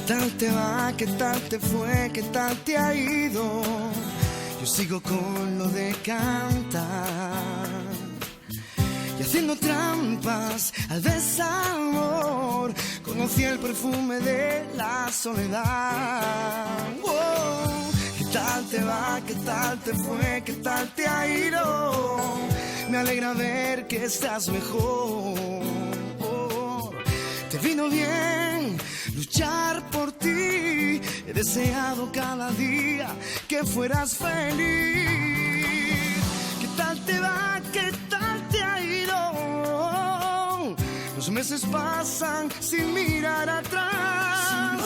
tal te va? ¿Qué tal te fue? ¿Qué tal te ha ido? Yo sigo con lo de cantar y haciendo trampas al desamor. Conocí el perfume de la soledad. Wow. ¿Qué tal te va? ¿Qué tal te fue? ¿Qué tal te ha ido? Me alegra ver que estás mejor. Te vino bien luchar por ti. He deseado cada día que fueras feliz. ¿Qué tal te va? ¿Qué tal te ha ido? Los meses pasan sin mirar atrás.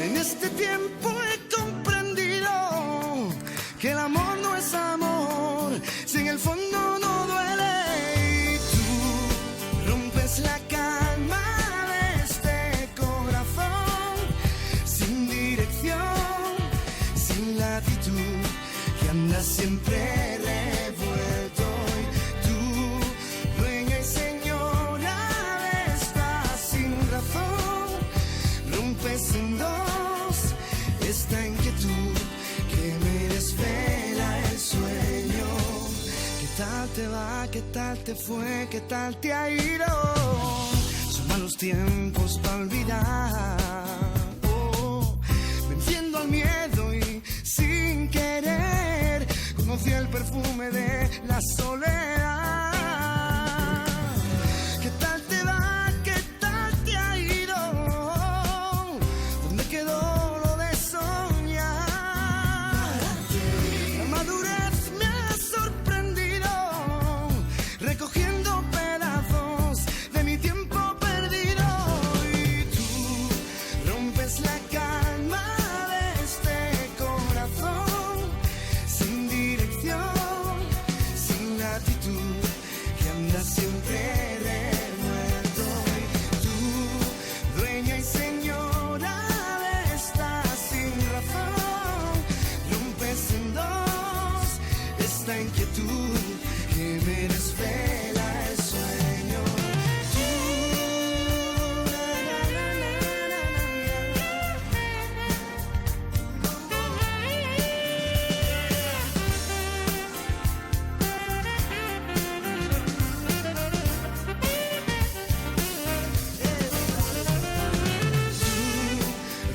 En este tiempo he comprendido que el amor no es amor si en el fondo no duele. Y tú rompes la calma de este corazón, sin dirección, sin latitud, que anda siempre revuelto. Y tú, dueña y señora de esta sin razón, rompes en dos esta inquietud que me desvela el sueño. ¿Qué tal te va? ¿Qué tal te fue? ¿Qué tal te ha ido? Son malos tiempos para olvidar. Oh, venciendo al miedo y sin querer conocí el perfume de la soledad. ¿Qué tal te va? ¿Qué tal te ha ido? ¿Dónde quedó lo de soñar? La madurez me ha sorprendido, recogiendo pedazos de mi tiempo perdido. Y tú rompes la calma de este corazón, sin dirección, sin latitud, que anda siempre revuelto. Y tú, dueña y señora de esta sin razón, rompes en dos esta inquietud que me desvela el sueño. Tú,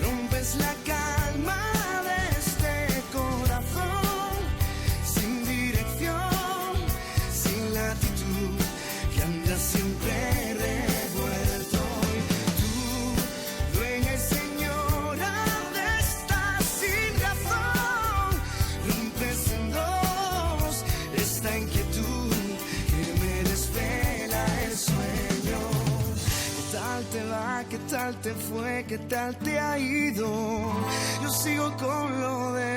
rompes la calma de este corazón, sin dirección, sin latitud, que anda siempre revuelto. Y tú, dueña y señora de esta sin razón, rompes en dos esta inquietud que me desvela el sueño. ¿Qué tal te va? ¿Qué tal te fue? ¿Qué tal te ha ido? Yo sigo con lo de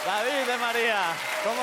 David de María, ¿cómo